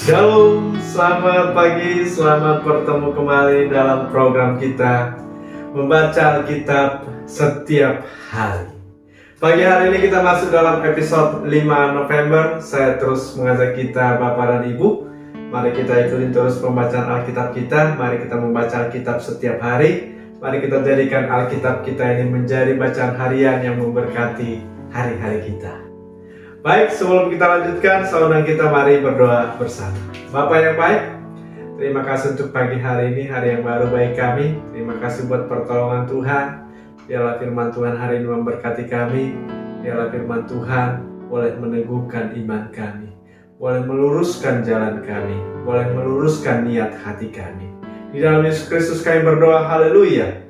Shalom, selamat pagi, selamat bertemu kembali dalam program kita membaca Alkitab setiap hari. Pagi hari ini kita masuk dalam episode 5 November. Saya terus mengajak kita Bapak dan Ibu, mari kita ikuti terus pembacaan Alkitab kita. Mari kita membaca Alkitab setiap hari. Mari kita jadikan Alkitab kita ini menjadi bacaan harian yang memberkati hari-hari kita. Baik, sebelum kita lanjutkan, saya undang kita mari berdoa bersama. Bapak yang baik, terima kasih untuk pagi hari ini, hari yang baru bagi kami. Terima kasih buat pertolongan Tuhan. Biarlah firman Tuhan hari ini memberkati kami. Biarlah firman Tuhan boleh meneguhkan iman kami, boleh meluruskan jalan kami, boleh meluruskan niat hati kami. Di dalam Yesus Kristus kami berdoa, haleluya.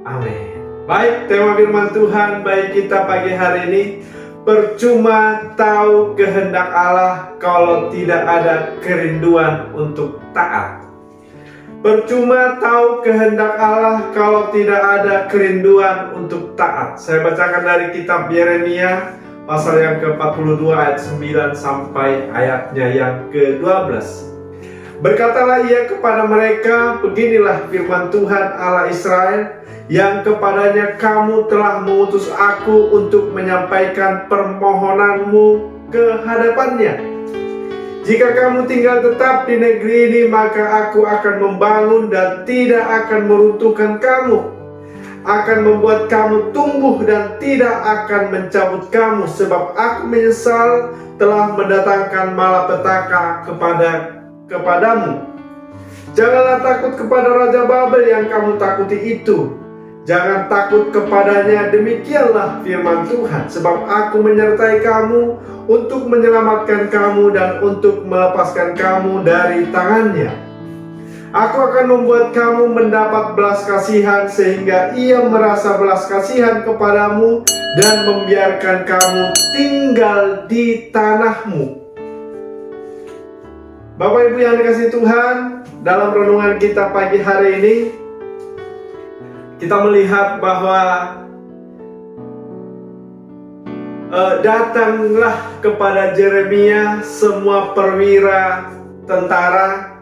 Amin. Baik, tema firman Tuhan bagi kita pagi hari ini, percuma tahu kehendak Allah kalau tidak ada kerinduan untuk taat. Percuma tahu kehendak Allah kalau tidak ada kerinduan untuk taat. Saya bacakan dari kitab Yeremia pasal yang ke-42 ayat 9 sampai ayatnya yang ke-12. Berkatalah ia kepada mereka, beginilah firman Tuhan Allah Israel, yang kepadanya kamu telah mengutus aku untuk menyampaikan permohonanmu ke hadapannya. Jika kamu tinggal tetap di negeri ini, maka aku akan membangun dan tidak akan meruntuhkan kamu, akan membuat kamu tumbuh dan tidak akan mencabut kamu, sebab aku menyesal telah mendatangkan malapetaka kepadamu. Janganlah takut kepada Raja Babel yang kamu takuti itu. Jangan takut kepadanya, demikianlah firman Tuhan. Sebab aku menyertai kamu untuk menyelamatkan kamu dan untuk melepaskan kamu dari tangannya. Aku akan membuat kamu mendapat belas kasihan sehingga ia merasa belas kasihan kepadamu dan membiarkan kamu tinggal di tanahmu. Bapak Ibu yang dikasihi Tuhan, dalam renungan kita pagi hari ini, kita melihat bahwa datanglah kepada Yeremia semua perwira tentara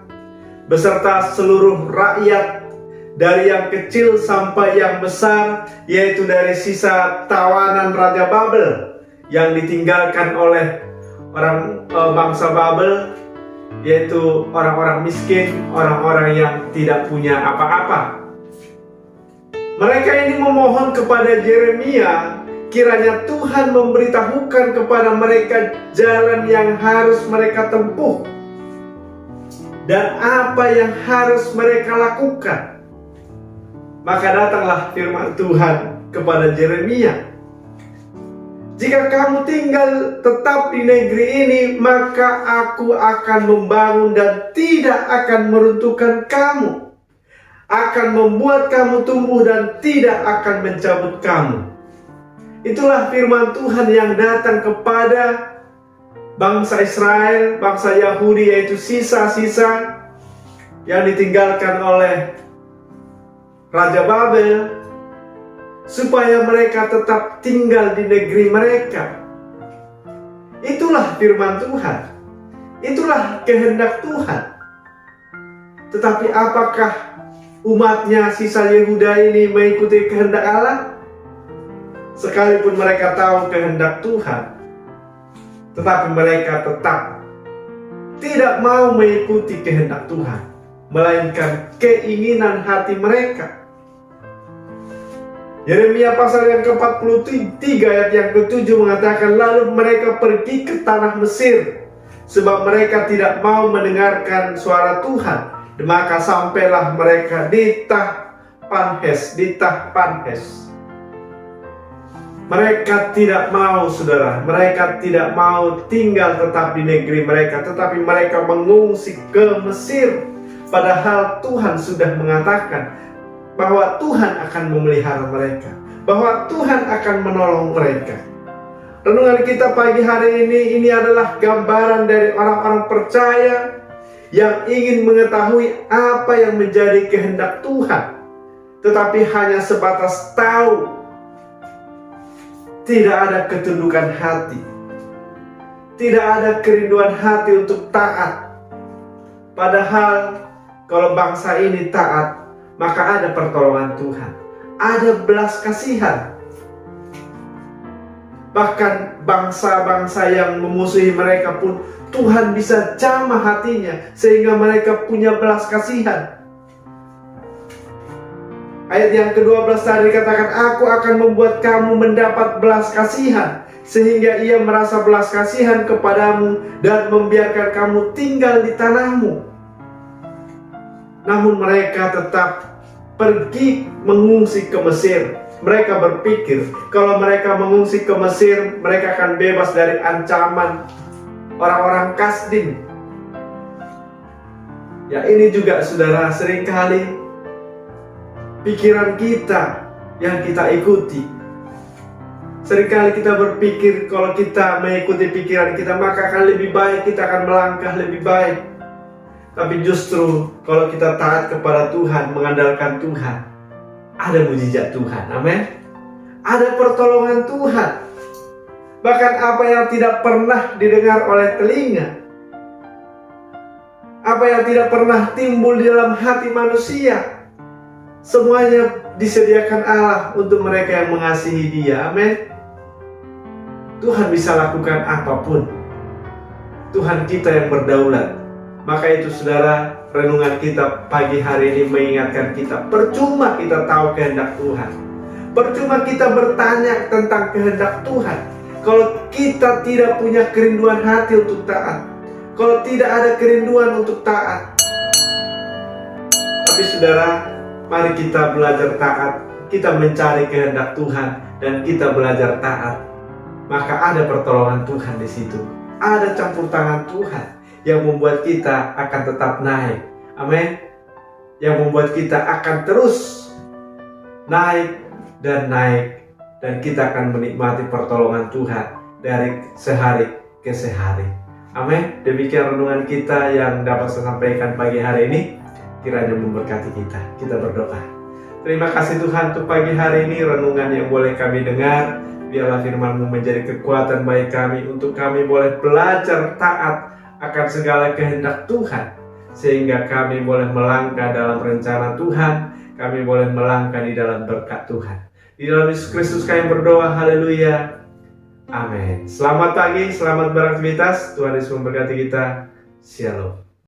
beserta seluruh rakyat, dari yang kecil sampai yang besar, yaitu dari sisa tawanan Raja Babel yang ditinggalkan oleh bangsa Babel, yaitu orang-orang miskin, orang-orang yang tidak punya apa-apa. Mereka ini memohon kepada Yeremia, kiranya Tuhan memberitahukan kepada mereka jalan yang harus mereka tempuh dan apa yang harus mereka lakukan. Maka datanglah firman Tuhan kepada Yeremia, jika kamu tinggal tetap di negeri ini, maka aku akan membangun dan tidak akan meruntuhkan kamu, akan membuat kamu tumbuh dan tidak akan mencabut kamu. Itulah firman Tuhan yang datang kepada bangsa Israel, bangsa Yahudi, yaitu sisa-sisa yang ditinggalkan oleh Raja Babel, supaya mereka tetap tinggal di negeri mereka. Itulah firman Tuhan, itulah kehendak Tuhan. Tetapi apakah umatnya sisa Yehuda ini mengikuti kehendak Allah? Sekalipun mereka tahu kehendak Tuhan, tetapi mereka tetap tidak mau mengikuti kehendak Tuhan, melainkan keinginan hati mereka. Yeremia pasal yang ke-43 ayat yang ke-7 mengatakan, lalu mereka pergi ke tanah Mesir, sebab mereka tidak mau mendengarkan suara Tuhan. Maka sampailah mereka di Tahpanhes. Mereka tidak mau, saudara, mereka tidak mau tinggal tetap di negeri mereka, tetapi mereka mengungsi ke Mesir. Padahal Tuhan sudah mengatakan bahwa Tuhan akan memelihara mereka, bahwa Tuhan akan menolong mereka. Renungan kita pagi hari ini adalah gambaran dari orang-orang percaya yang ingin mengetahui apa yang menjadi kehendak Tuhan, tetapi hanya sebatas tahu, tidak ada ketundukan hati, tidak ada kerinduan hati untuk taat. Padahal kalau bangsa ini taat, maka ada pertolongan Tuhan, ada belas kasihan. Bahkan bangsa-bangsa yang memusuhi mereka pun Tuhan bisa jamah hatinya sehingga mereka punya belas kasihan. Ayat yang ke-12 tadi dikatakan, aku akan membuat kamu mendapat belas kasihan, sehingga ia merasa belas kasihan kepadamu dan membiarkan kamu tinggal di tanahmu. Namun mereka tetap pergi mengungsi ke Mesir. Mereka berpikir kalau mereka mengungsi ke Mesir, mereka akan bebas dari ancaman orang-orang Kasdim. Ya, ini juga saudara, seringkali pikiran kita yang kita ikuti. Seringkali kita berpikir kalau kita mengikuti pikiran kita, maka akan lebih baik, kita akan melangkah lebih baik. Tapi justru kalau kita taat kepada Tuhan, mengandalkan Tuhan, ada mujizat Tuhan. Amin. Ada pertolongan Tuhan. Bahkan apa yang tidak pernah didengar oleh telinga, apa yang tidak pernah timbul di dalam hati manusia, semuanya disediakan Allah untuk mereka yang mengasihi Dia. Amin. Tuhan bisa lakukan apapun. Tuhan kita yang berdaulat. Maka itu saudara, renungan kita pagi hari ini mengingatkan kita, percuma kita tahu kehendak Tuhan, percuma kita bertanya tentang kehendak Tuhan, kalau kita tidak punya kerinduan hati untuk taat, kalau tidak ada kerinduan untuk taat. Tapi saudara, mari kita belajar taat, kita mencari kehendak Tuhan, dan kita belajar taat. Maka ada pertolongan Tuhan di situ, ada campur tangan Tuhan yang membuat kita akan tetap naik. Amin. Yang membuat kita akan terus naik dan naik, dan kita akan menikmati pertolongan Tuhan dari sehari ke sehari. Amin. Demikian renungan kita yang dapat saya sampaikan pagi hari ini. Kiranya memberkati kita. Kita berdoa. Terima kasih Tuhan untuk pagi hari ini, renungan yang boleh kami dengar. Biarlah firman-Mu menjadi kekuatan bagi kami, untuk kami boleh belajar taat akan segala kehendak Tuhan, sehingga kami boleh melangkah dalam rencana Tuhan, kami boleh melangkah di dalam berkat Tuhan. Di dalam Yesus Kristus kami berdoa, haleluya, amin. Selamat pagi, selamat beraktivitas, Tuhan Yesus memberkati kita. Shalom.